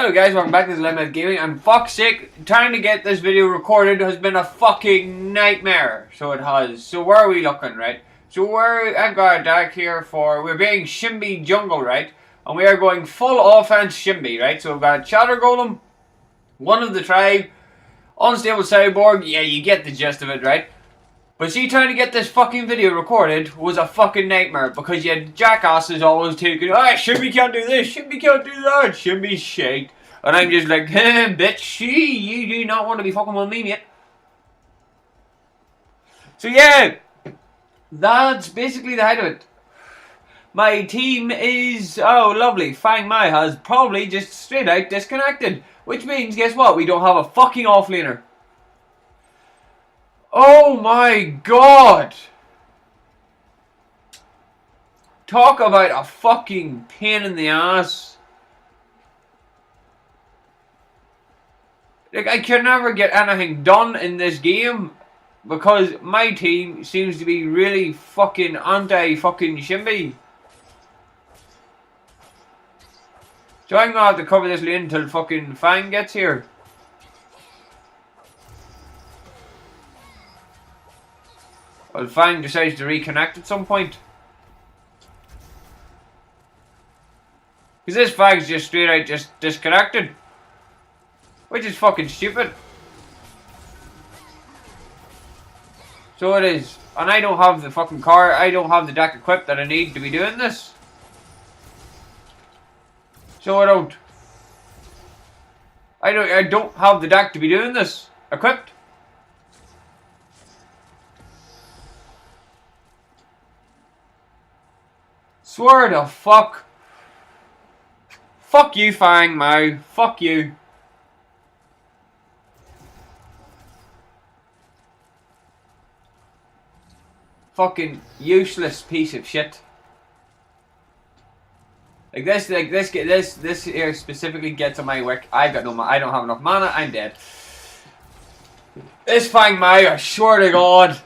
Hello guys, welcome back to this Limit Gaming, and fuck's sake, trying to get this video recorded has been a fucking nightmare. So it has. So where are we looking, right? So I've got a deck here we're being Shinbi jungle, right? And we are going full offense Shinbi, right? So we've got a Chatter Golem, one of the tribe, unstable cyborg, yeah, you get the gist of it, right? But see, trying to get this fucking video recorded was a fucking nightmare because you had jackasses always taking, Shinbi can't do this, Shinbi can't do that, Shinbi's shite. And I'm just like, bitch, you do not want to be fucking with me, mate. So yeah, that's basically the height of it. My team is, oh lovely, Fang Mai has probably just straight out disconnected. Which means, guess what, we don't have a fucking offlaner. Oh my god! Talk about a fucking pain in the ass. Like, I can never get anything done in this game because my team seems to be really fucking anti-fucking Shinbi. So I'm gonna have to cover this lane until fucking Fang gets here. Well, Fang decides to reconnect at some point. Because this Fang's just straight out just disconnected. Which is fucking stupid. So it is. And I don't have the fucking car, I don't have the deck equipped that I need to be doing this. So I don't have the deck to be doing this equipped. Swear to fuck. Fuck you, Fang Mao. Fuck you. Fucking useless piece of shit. This here specifically gets on my wick. I don't have enough mana. I'm dead. This Fang Mao, I swear to God.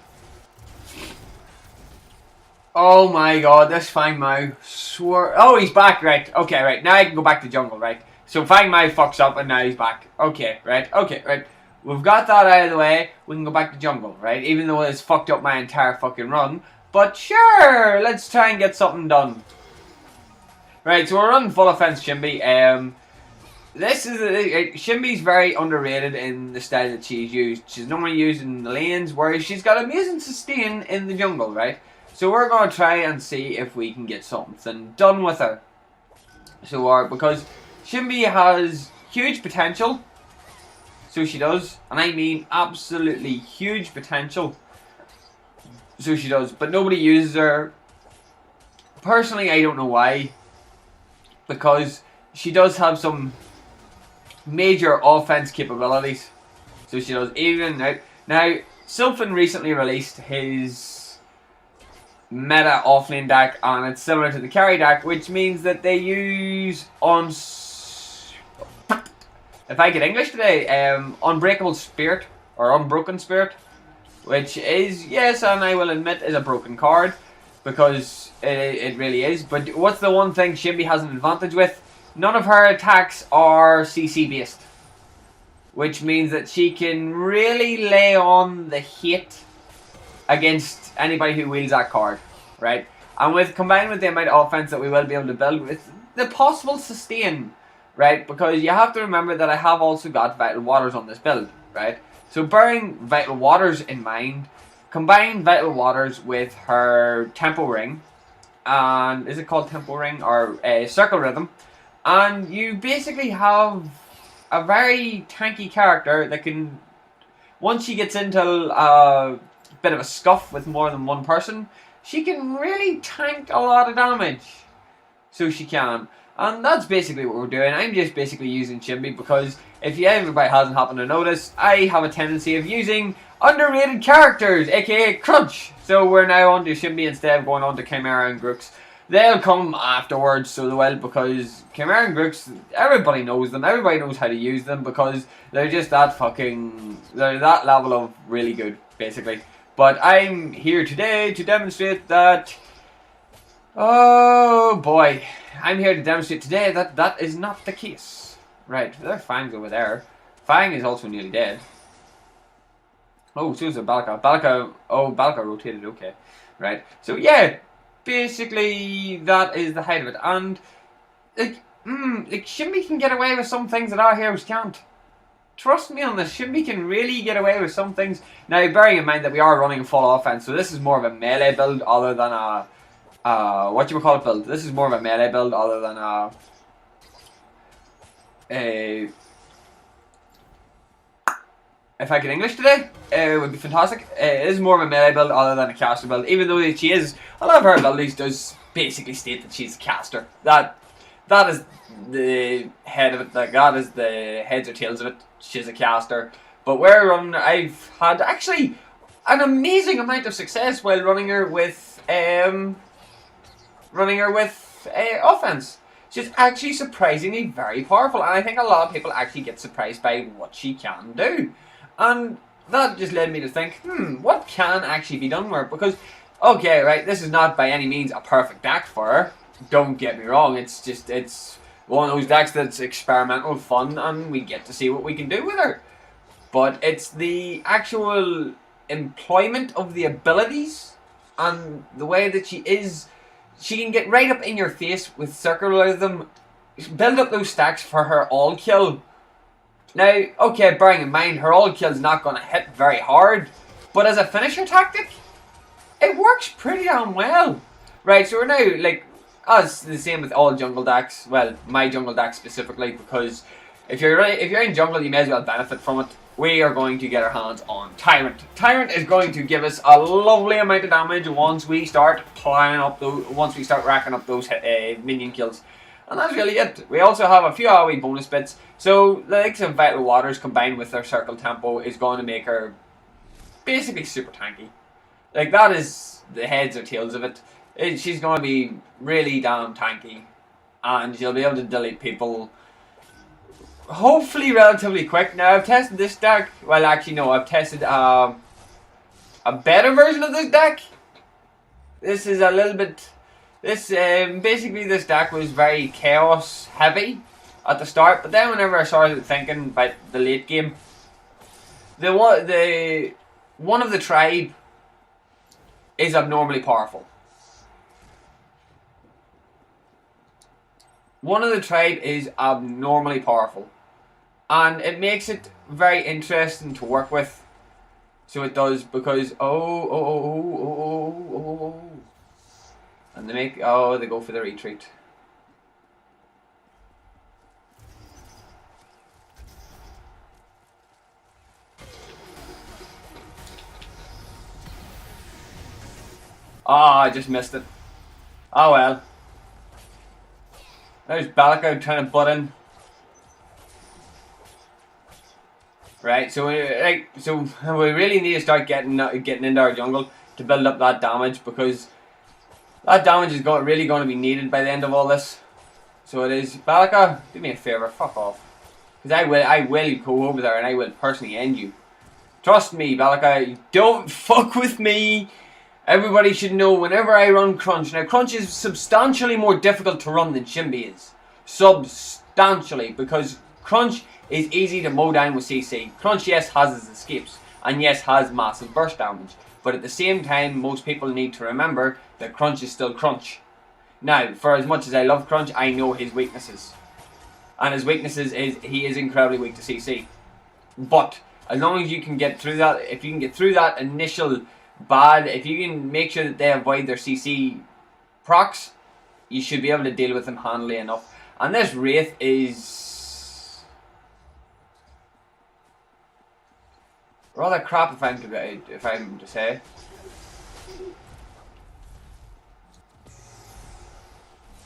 Oh my god, this Fang Mao, swear. Oh, he's back, right. Okay, right. Now I can go back to jungle, right. So Fang Mao fucks up and now he's back. Okay, right. Okay, right. We've got that out of the way. We can go back to jungle, right. Even though it's fucked up my entire fucking run. But sure, let's try and get something done. Right, so we're running full offense Shinbi. Shinbi's very underrated in the style that she's used. She's normally used in the lanes, whereas she's got amazing sustain in the jungle, right. So we're going to try and see if we can get something done with her. So because Shinbi has huge potential. So she does. And I mean absolutely huge potential. So she does. But nobody uses her. Personally, I don't know why. Because she does have some major offense capabilities. So she does. Even now Sylphin recently released his meta offlane deck, and it's similar to the carry deck, which means that they use if I get English today, Unbreakable Spirit or Unbroken Spirit, which is, yes, and I will admit, is a broken card because it really is. But what's the one thing Shinbi has an advantage with? None of her attacks are CC based, which means that she can really lay on the hate against anybody who wields that card, right? And combined with the amount of offense that we will be able to build with the possible sustain, right? Because you have to remember that I have also got Vital Waters on this build, right? So bearing Vital Waters in mind, combine Vital Waters with her Tempo Ring, and is it called Tempo Ring or Circle Rhythm, and you basically have a very tanky character that can, once she gets into bit of a scuff with more than one person, she can really tank a lot of damage. So she can. And that's basically what we're doing. I'm just basically using Shinbi because if everybody hasn't happened to notice, I have a tendency of using underrated characters, aka Crunch. So we're now on to Shinbi instead of going on to Chimera and Grooks. They'll come afterwards, so they will, because Chimera and Grooks, everybody knows them, everybody knows how to use them because they're just that they're that level of really good, basically. But I'm here today to demonstrate that, oh boy, I'm here to demonstrate today that that is not the case. Right, their Fang's over there. Fang is also nearly dead. Oh, so is a Balka. Balka rotated, okay. Right, so yeah, basically that is the height of it. And, like Shinbi can get away with some things that our heroes can't. Trust me on this, Shinbi can really get away with some things. Now, bearing in mind that we are running full offense, so this is more of a melee build other than a, build. This is more of a melee build other than a if I could English today, it would be fantastic. It is more of a melee build other than a caster build, even though she is, a lot of her abilities does basically state that she's a caster. That is the head of it, like that is the heads or tails of it. She's a caster. But where running, I've had actually an amazing amount of success while running her with offense. She's actually surprisingly very powerful, and I think a lot of people actually get surprised by what she can do. And that just led me to think, what can actually be done with her? Because, okay, right, this is not by any means a perfect deck for her. Don't get me wrong, it's one of those decks that's experimental fun, and we get to see what we can do with her. But it's the actual employment of the abilities and the way that she can get right up in your face with circular them, build up those stacks for her all kill. Now, okay, bearing in mind, her all kill is not going to hit very hard, but as a finisher tactic, it works pretty damn well. Right, so we're now, like, as the same with all jungle decks, well, my jungle deck specifically, because if you're in jungle, you may as well benefit from it. We are going to get our hands on Tyrant. Tyrant is going to give us a lovely amount of damage once we start racking up those minion kills. And that's really it. We also have a few AoE bonus bits. So the likes of Vital Waters combined with their circle tempo is going to make her basically super tanky. Like, that is the heads or tails of it. She's going to be really damn tanky. And she'll be able to delete people hopefully relatively quick. Now, I've tested this deck. Well, actually, no. I've tested a better version of this deck. This is a little bit... basically this deck was very chaos heavy at the start, but then whenever I started thinking about the late game, one of the tribe is abnormally powerful. One of the tribe is abnormally powerful, and it makes it very interesting to work with. So it does, because and they go for the retreat. I just missed it. Oh well. There's Balka trying to butt in. Right, so we really need to start getting into our jungle to build up that damage, because that damage is really going to be needed by the end of all this. So it is. Balka, do me a favour, fuck off. Because I will go over there and I will personally end you. Trust me, Balka, don't fuck with me. Everybody should know whenever I run Crunch. Now, Crunch is substantially more difficult to run than Shinbi is. Substantially. Because Crunch is easy to mow down with CC. Crunch, yes, has his escapes. And yes, has massive burst damage. But at the same time, most people need to remember that Crunch is still Crunch. Now, for as much as I love Crunch, I know his weaknesses. And his weaknesses is he is incredibly weak to CC. But as long as you can get through that, if you can get through that initial bad, if you can make sure that they avoid their CC procs, you should be able to deal with them handily enough. And this Wraith is rather crap, if I'm to say.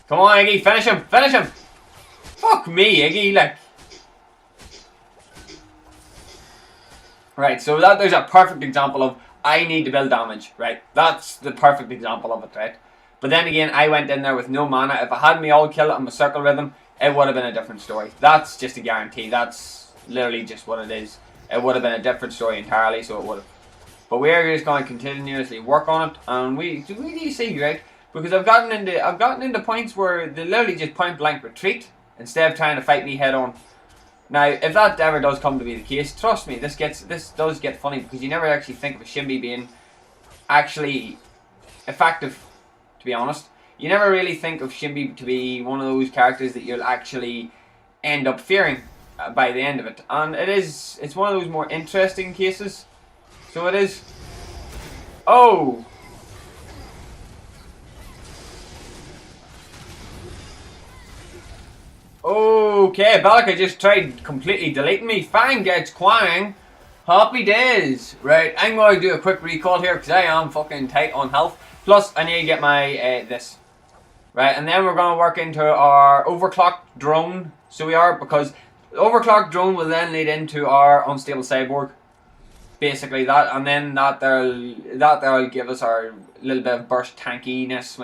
Come on, Iggy, finish him! Finish him! Fuck me, Iggy, like. Right, so there's a perfect example of I need to build damage, right? That's the perfect example of it, right? But then again, I went in there with no mana. If I had me all kill it on my circle rhythm, it would have been a different story. That's just a guarantee. That's literally just what it is. It would have been a different story entirely, so it would have. But we are just going to continuously work on it, and we need to see, right? Because I've gotten into points where they literally just point blank retreat instead of trying to fight me head on. Now, if that ever does come to be the case, trust me, this does get funny because you never actually think of a Shinbi being actually effective, to be honest. You never really think of Shinbi to be one of those characters that you'll actually end up fearing by the end of it. And it's one of those more interesting cases. So it is. Oh! Okay, Balaka just tried completely deleting me. Fang gets Quang. Happy days. Right, I'm going to do a quick recall here because I am fucking tight on health. Plus, I need to get my, this. Right, and then we're going to work into our overclocked drone. So we are, because the overclocked drone will then lead into our unstable cyborg. Basically that, and then that'll give us our little bit of burst tankiness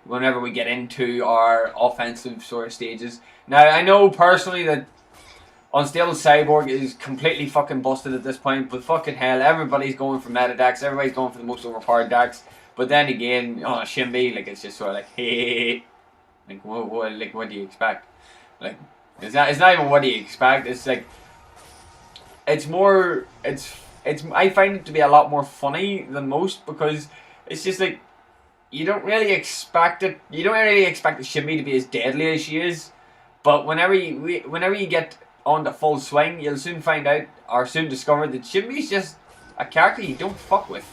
whenever we get into our offensive sort of stages. Now, I know personally that Unstable Cyborg is completely fucking busted at this point, but fucking hell, everybody's going for meta decks, everybody's going for the most overpowered decks. But then again, Shinbi, like, it's just sort of like, hey, like, what do you expect? Like, it's not even what do you expect, it's like, I find it to be a lot more funny than most, because it's just like, you don't really expect the Shinbi to be as deadly as she is, but whenever you get on the full swing, you'll soon find out, or soon discover, that Shinbi's just a character you don't fuck with.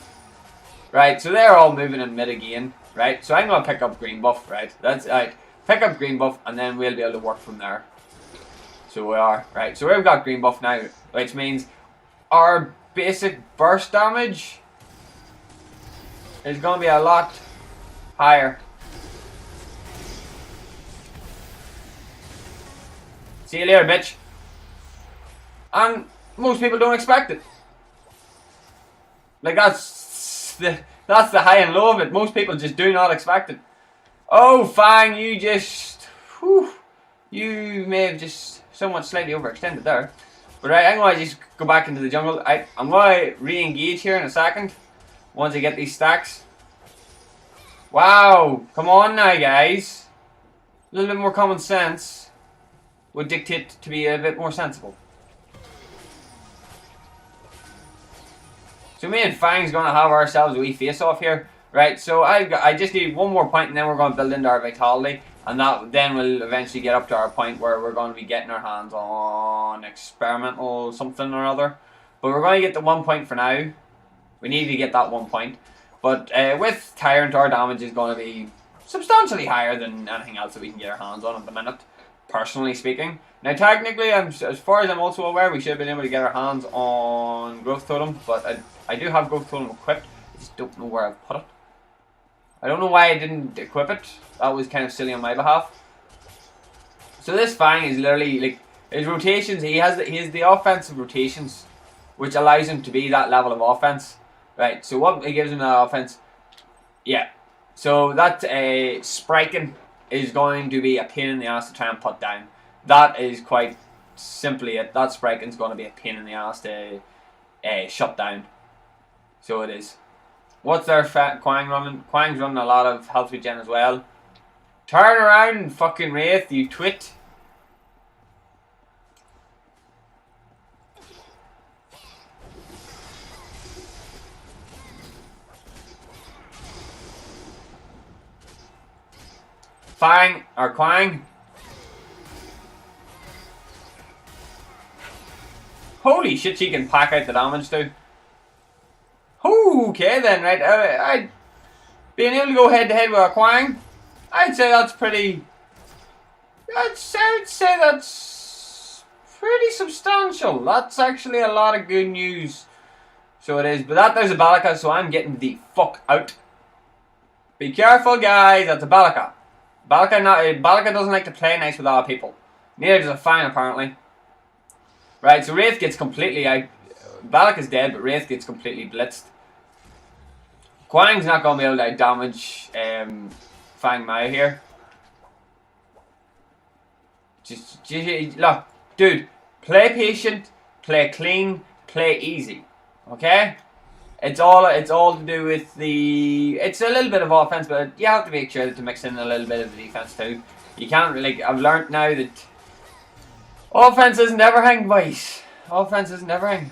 Right, so they're all moving in mid again, right? So I'm gonna pick up green buff, right? That's right. Pick up green buff, and then we'll be able to work from there. So we are, right? So we've got green buff now, which means our basic burst damage is gonna be a lot higher. See you later, bitch. And most people don't expect it. Like, that's the high and low of it. Most people just do not expect it. Oh, Fang, you may have just somewhat slightly overextended there. But right, I'm going to just go back into the jungle. I'm going to re-engage here in a second, once I get these stacks. Wow, come on now, guys. A little bit more common sense would dictate to be a bit more sensible. So me and Fang's going to have ourselves a wee face-off here. Right, so I just need one more point, and then we're going to build into our vitality. And then we'll eventually get up to our point where we're going to be getting our hands on experimental something or other. But we're going to get the 1 point for now. We need to get that 1 point. But with Tyrant, our damage is going to be substantially higher than anything else that we can get our hands on at the minute, personally speaking. Now, technically, as far as I'm also aware, we should have been able to get our hands on Growth Totem. But I do have Growth Totem equipped. I just don't know where I've put it. I don't know why I didn't equip it. That was kind of silly on my behalf. So this Fang is literally, like, his rotations, he has the offensive rotations, which allows him to be that level of offense. Right, so what it gives him that offense, yeah. So that Spriking is going to be a pain in the ass to try and put down. That is quite simply it. That Spriking's going to be a pain in the ass to shut down. So it is. What's their Quang running? Quang's running a lot of health regen as well. Turn around, fucking Wraith, you twit. Fang, or Quang. Holy shit, she can pack out the damage too. Okay then, right, being able to go head to head with a Quang, I'd say that's pretty, I'd say that's pretty substantial. That's actually a lot of good news. So it is, but there's a Balaka, so I'm getting the fuck out. Be careful, guys, that's a Balaka. Balaka doesn't like to play nice with other people. Neither does a Fang, apparently. Right, so Wraith gets completely out. Balaka's dead, but Wraith gets completely blitzed. Quang's not going to be able to damage Fang Mao here. Just look, dude, play patient, play clean, play easy. Okay? It's all to do with it's a little bit of offense, but you have to make sure to mix in a little bit of the defense too. You can't really, I've learned now that Offense isn't everything, boys. Offense isn't everything.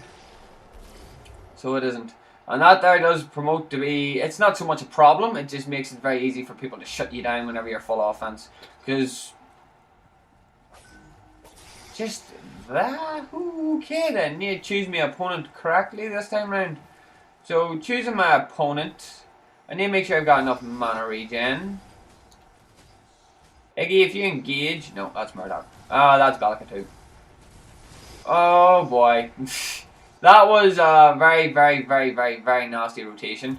So it isn't. And that there does promote to be, it's not so much a problem, it just makes it very easy for people to shut you down whenever you're full offense. Because, just that, okay then, need to choose my opponent correctly this time round. So, choosing my opponent, I need to make sure I've got enough mana regen. Iggy, if you engage, no, that's Murdoch. Ah, that's Gallica too. Oh boy. That was a very, very, very, very, very nasty rotation.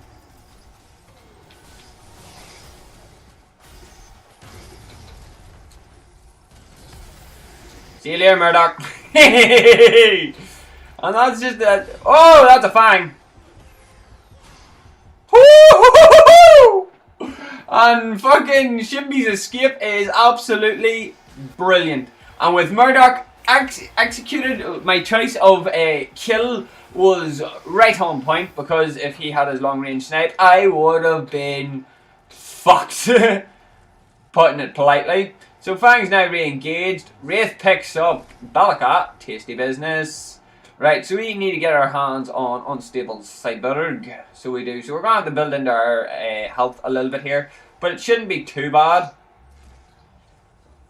See you later, Murdoch. And that's just that. Oh, that's a fang. And fucking Shinbi's escape is absolutely brilliant. And with Murdoch executed, my choice of a kill was right on point, because if he had his long range snipe, I would have been fucked. Putting it politely. So Fang's now re-engaged. Wraith picks up Balaka. Tasty business. Right, so we need to get our hands on Unstable Cyborg. So we do. So we're going to have to build into our health a little bit here. But it shouldn't be too bad.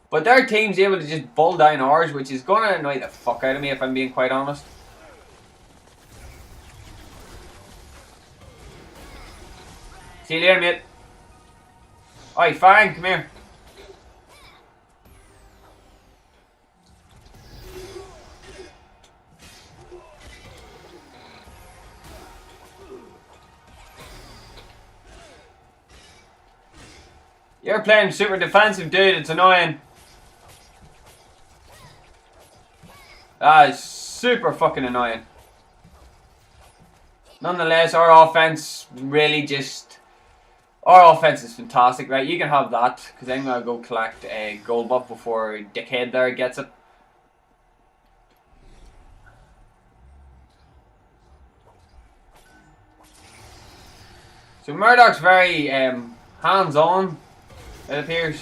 But their team's able to just bull down ours, which is going to annoy the fuck out of me if I'm being quite honest. See you later, mate. Oi, Fang, come here. You're playing super defensive, dude. It's annoying. That is super fucking annoying. Nonetheless, our offense really just... Our offense is fantastic, right? You can have that, because I'm going to go collect a gold buff before Dickhead there gets it. So Murdoch's very hands-on, it appears.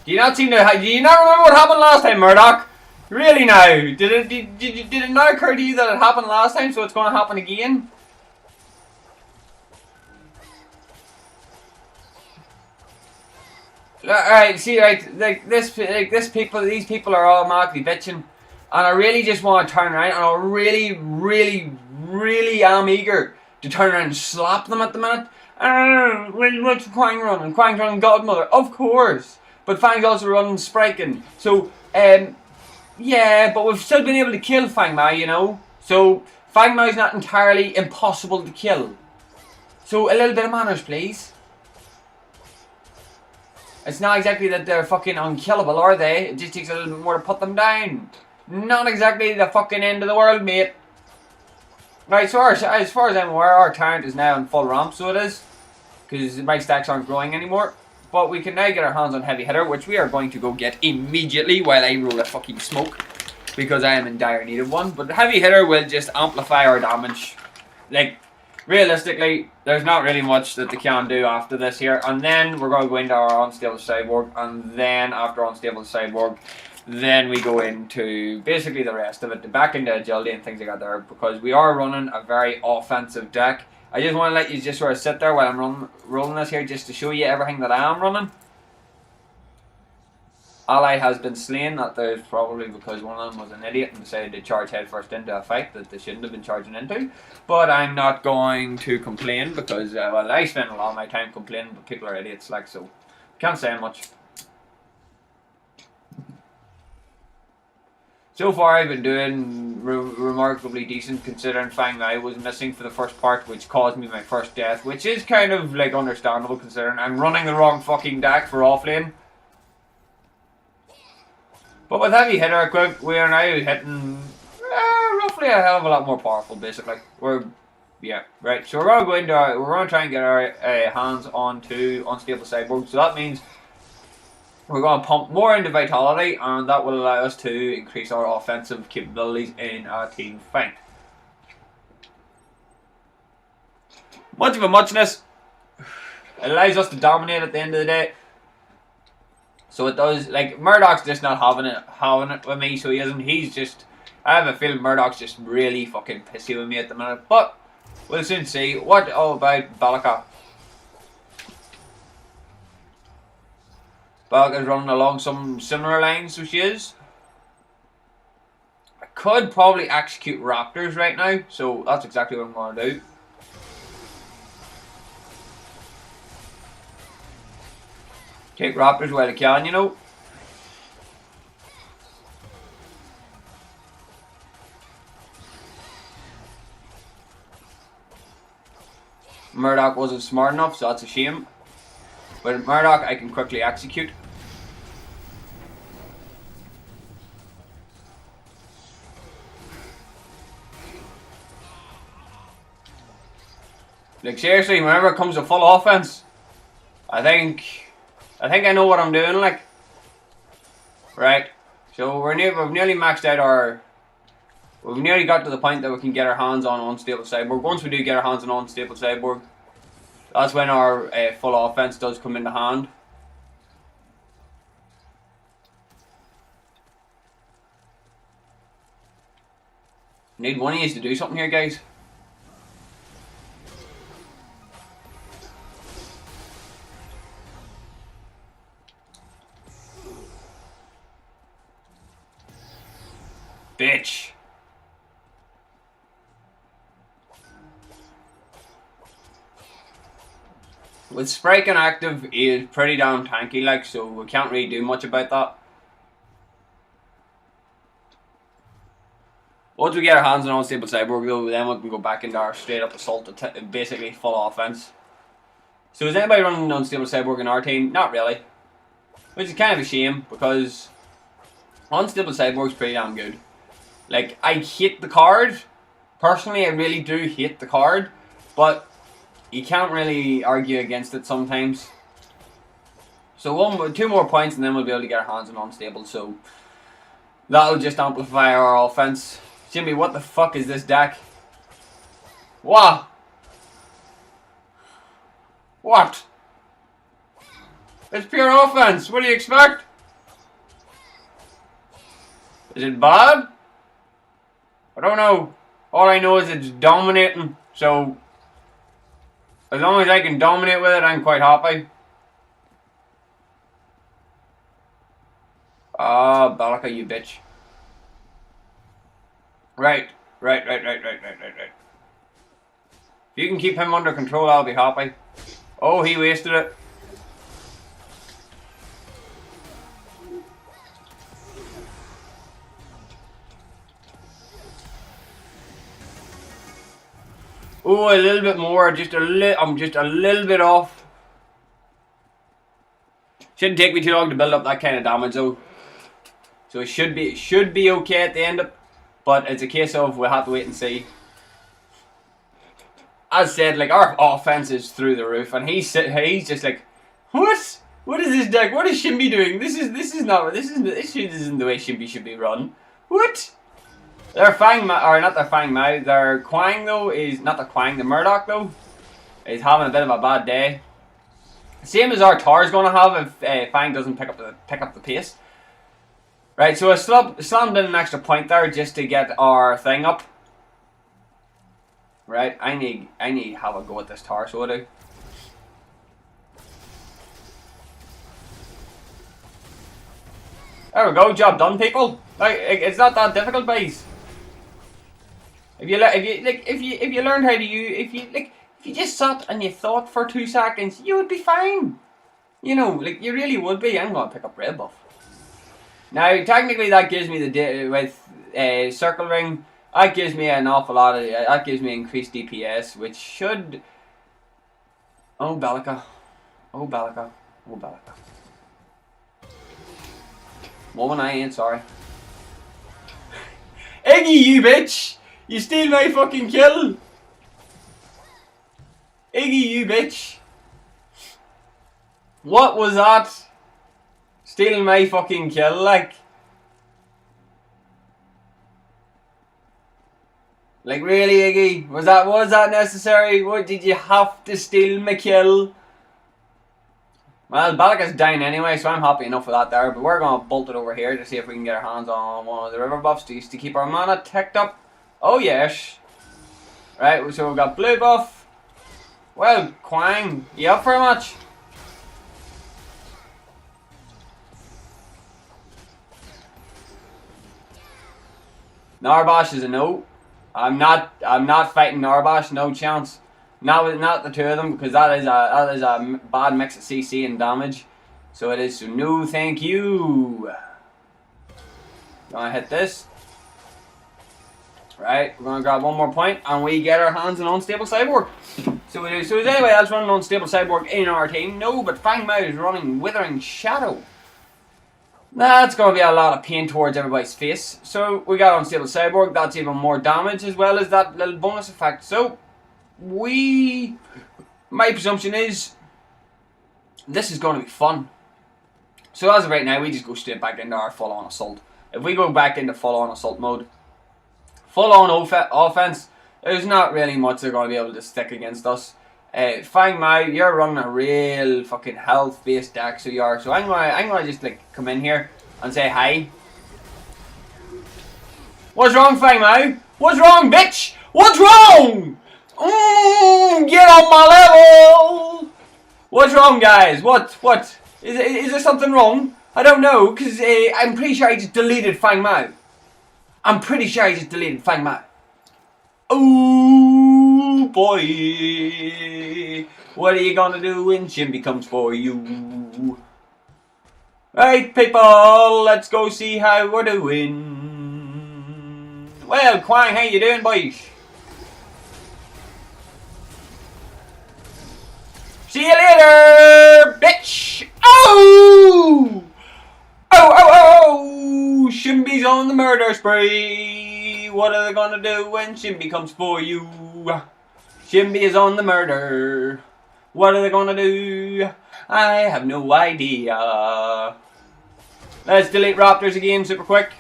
Do you not remember what happened last time, Murdoch? Really now? Did it not occur to you that it happened last time, so it's going to happen again? Alright, see, right, these people are automatically bitching, and I really just want to turn around, and I really am eager to turn around and slap them at the minute. What's Quang running? Quang's running Godmother, of course. But Fang's also running Spriken. So, yeah, but we've still been able to kill Fang Mai, you know. So, Fang Mai's not entirely impossible to kill. So, a little bit of manners, please. It's not exactly that they're fucking unkillable, are they? It just takes a little bit more to put them down. Not exactly the fucking end of the world, mate. Right, so as far as I'm aware, our Tyrant is now in full ramp, so it is. Because my stacks aren't growing anymore. But we can now get our hands on Heavy Hitter, which we are going to go get immediately while I roll a fucking smoke. Because I am in dire need of one. But Heavy Hitter will just amplify our damage. Like, realistically, there's not really much that they can do after this here. And then we're going to go into our Unstable Cyborg. And then after Unstable Cyborg, then we go into basically the rest of it. Back into agility and things like that there. Because we are running a very offensive deck. I just want to let you just sort of sit there while I'm rolling this here, just to show you everything that I am running. Ally has been slain. That is probably because one of them was an idiot and decided to charge headfirst into a fight that they shouldn't have been charging into. But I'm not going to complain because, well, I spend a lot of my time complaining, but people are idiots, like, so can't say much. So far I've been doing remarkably decent, considering Fang Mai was missing for the first part, which caused me my first death, which is kind of like understandable considering I'm running the wrong fucking deck for offlane. But with Heavy Hitter equipped, we are now hitting roughly a hell of a lot more powerful, basically. Yeah, right. So we're going to go into we're going to try and get our hands onto Unstable Cyborg. So that means we're going to pump more into Vitality, and that will allow us to increase our offensive capabilities in our team fight. Much of a muchness. It allows us to dominate at the end of the day. So it does, like, Murdoch's just not having it with me, so he isn't. He's just, I have a feeling Murdoch's just really fucking pissy with me at the minute. But we'll soon see. What about Balaka? Balaka's running along some similar lines, so she is. I could probably execute Raptors right now, so that's exactly what I'm going to do. Take Raptors while I can, you know. Murdoch wasn't smart enough, so that's a shame. But Murdoch I can quickly execute. Like, seriously, whenever it comes to full offense, I think I know what I'm doing, like. Right. So we've nearly maxed out our... We've nearly got to the point that we can get our hands on unstable cyborg. Once we do get our hands on unstable cyborg, that's when our full offense does come into hand. Need one of you to do something here, guys. Bitch. With Sprite inactive, he is pretty damn tanky, like, so we can't really do much about that. Once we get our hands on unstable cyborg, though, then we can go back into our straight up assault, basically full offense. So is anybody running unstable cyborg in our team? Not really. Which is kind of a shame, because unstable cyborg's pretty damn good. Like, I hate the card. Personally, I really do hate the card, but you can't really argue against it sometimes. So 2 more points and then we'll be able to get our hands on unstable, so that'll just amplify our offense. Shinbi, what the fuck is this deck? What? What? It's pure offense. What do you expect? Is it bad? I don't know. All I know is it's dominating, so as long as I can dominate with it, I'm quite happy. Ah, Balaka, you bitch. Right. If you can keep him under control, I'll be happy. Oh, he wasted it. Oh, a little bit more. I'm just a little bit off. Shouldn't take me too long to build up that kind of damage, though. So it should be okay at the end of, but it's a case of we'll have to wait and see. As said, like, our offense is through the roof, and he's just like, what? What is this deck? What is Shinbi doing? This isn't the way Shinbi should be run. What? Their Fang Mao, or not their Fang Mao, their Quang though is not the Quang, the Murdoch though is having a bit of a bad day. Same as our Tar is going to have if Fang doesn't pick up the pace. Right, so I slammed in an extra point there just to get our thing up. Right, I need to have a go at this Tar, so I do. There we go, job done, people. Like, it's not that difficult, guys. If you learned how to use, if you just sat and you thought for 2 seconds, you would be fine. You know, like, you really would be. I'm gonna pick up Red Buff. Now, technically, that gives me with Circle Ring. That gives me an awful lot of. That gives me increased DPS, which should. Oh Balaka, oh Balaka, oh Balaka. Woman, I ain't sorry. Iggy, you bitch! You steal my fucking kill! Iggy, you bitch! What was that? Stealing my fucking kill, like? Like, really, Iggy? Was that necessary? What, did you have to steal my kill? Well, Balak is down anyway, so I'm happy enough with that there. But we're going to bolt it over here to see if we can get our hands on one of the river buffs to keep our mana ticked up. Oh, yes. Right, so we've got blue buff. Well, Quang, you up for a match? Narbash is a no. I'm not fighting Narbash, no chance. Not the two of them, because that is a bad mix of CC and damage. So it is, so no thank you. Gonna hit this. Right, we're gonna grab one more point and we get our hands on Unstable Cyborg. So we do. So is anybody else running Unstable Cyborg in our team? No, but Fang Mao is running Withering Shadow. That's going to be a lot of pain towards everybody's face. So we got Unstable Cyborg, that's even more damage as well as that little bonus effect. So my presumption is this is going to be fun. So as of right now, we just go straight back into our full-on assault. If we go back into full-on assault mode, full-on offense, there's not really much they're going to be able to stick against us. Fang Mao, you're running a real fucking health-based deck, so you are. So I'm gonna just like come in here and say hi. What's wrong, Fang Mao? What's wrong, bitch? What's wrong? Get on my level. What's wrong, guys? What? Is there something wrong? I don't know, because I'm pretty sure I just deleted Fang Mao. I'm pretty sure I just deleted Fang Mao. Oh boy, what are you gonna do when Shinbi comes for you? Right, people, let's go see how we're doing. Well, Quang, how you doing, boys? See you later, bitch! Oh! Oh! Shinbi's on the murder spree. What are they gonna do when Shinbi comes for you? Shinbi is on the murder. What are they gonna do? I have no idea. Let's delete Raptors again super quick.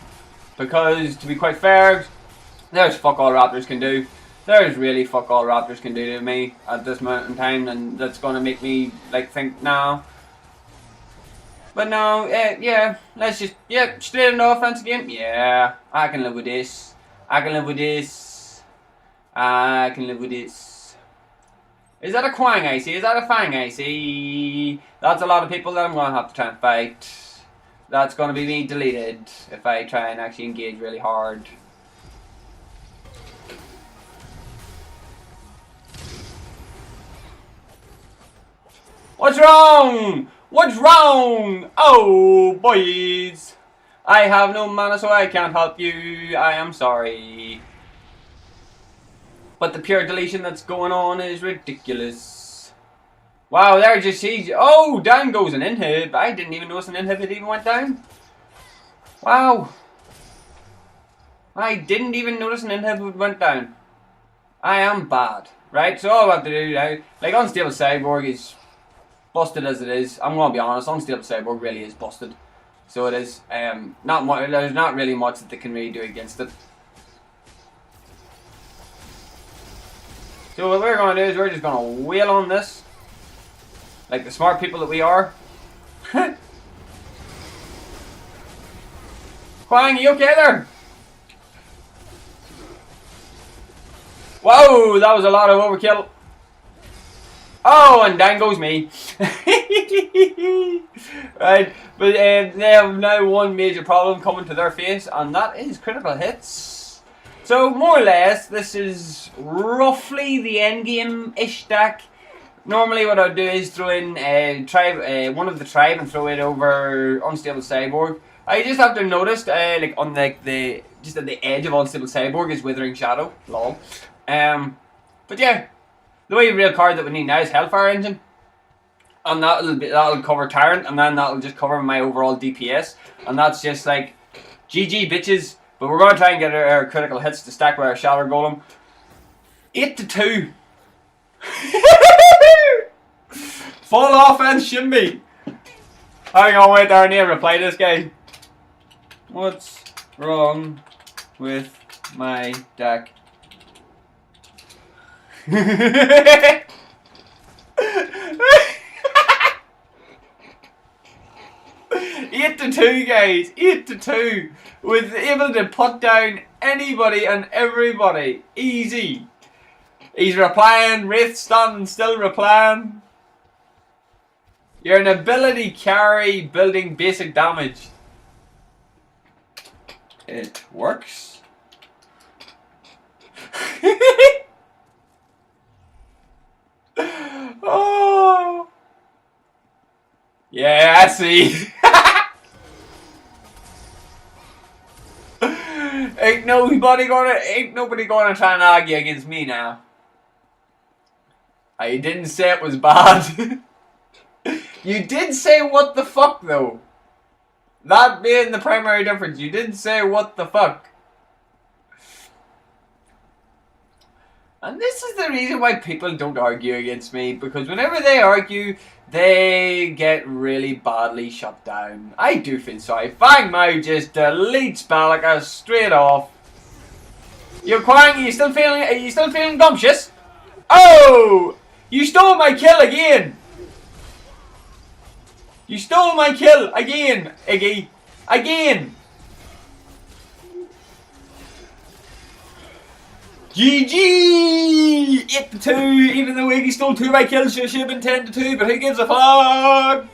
Because, to be quite fair, there's fuck all Raptors can do. There's really fuck all Raptors can do to me at this moment in time, and that's gonna make me like think now. But no, yeah, let's just, straight into offense again. Yeah, I can live with this. I can live with this. I can live with this. Is that a Quang I see? Is that a Fang I see? That's a lot of people that I'm going to have to try and fight. That's going to be me deleted if I try and actually engage really hard. What's wrong? What's wrong? Oh, boys. I have no mana, so I can't help you. I am sorry. But the pure deletion that's going on is ridiculous. Wow, there just sees. Oh, down goes an inhib. I didn't even notice an inhib even went down. Wow. I didn't even notice an inhib went down. I am bad. Right, so all I have to do now, like Unstable Cyborg is busted as it is. I'm gonna be honest, Unstable Cyborg really is busted. So it is. There's not really much that they can really do against it. So what we're gonna do is we're just gonna wheel on this, like the smart people that we are. Quang, you okay there? Whoa, that was a lot of overkill. Oh, and down goes me. Right, but they have now one major problem coming to their face, and that is critical hits. So, more or less, this is roughly the endgame-ish deck. Normally what I would do is throw in one of the tribe and throw it over Unstable Cyborg. I just have to notice, like on just at the edge of Unstable Cyborg is Withering Shadow. Lol. But yeah. The only real card that we need now is Hellfire Engine, and that'll cover Tyrant, and then that'll just cover my overall DPS, and that's just like GG bitches. But we're gonna try and get our critical hits to stack with our Shatter Golem. 8-2. Full offense, Shinbi. Hang on, wait there, I need to reply to this guy. What's wrong with my deck? 8-2, guys. 8-2. Was able to put down anybody and everybody. Easy. He's replying. Wraith standing still replying. You're an ability carry building basic damage. It works. Oh. Yeah, I see. Ain't nobody gonna try and argue against me now. I didn't say it was bad. You did say what the fuck though. That being the primary difference, you did say what the fuck. And this is the reason why people don't argue against me, because whenever they argue, they get really badly shut down. I do feel sorry. Fang Mao just deletes Balaka straight off. You're crying, are you still feeling gumptious? Oh! You stole my kill again! You stole my kill again, Iggy. Again! GG! 8-2, even though Iggy stole 2 of my kills, should have been 10-2, but who gives a fuck?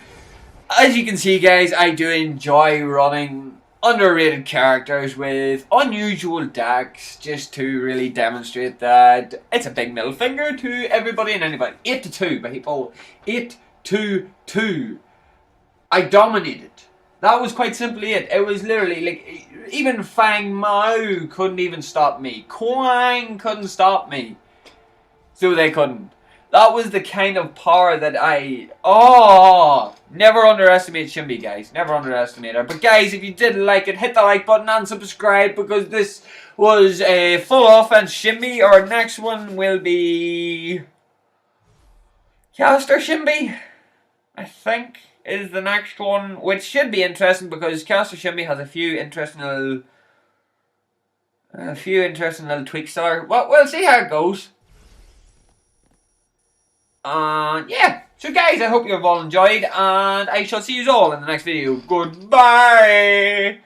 As you can see, guys, I do enjoy running underrated characters with unusual decks, just to really demonstrate that it's a big middle finger to everybody and anybody. 8-2, people. 8-2. I dominated. That was quite simply it. It was literally like, even Fang Mao couldn't even stop me. Quang couldn't stop me. So they couldn't. That was the kind of power that never underestimate Shinbi, guys. Never underestimate her. But guys, if you did like it, hit the like button and subscribe, because this was a full offense Shinbi. Our next one will be Caster Shinbi, I think, is the next one, which should be interesting because Caster Shinbi has a few interesting little tweaks there. Well, we'll see how it goes. Yeah. So guys, I hope you have all enjoyed, and I shall see you all in the next video. Goodbye!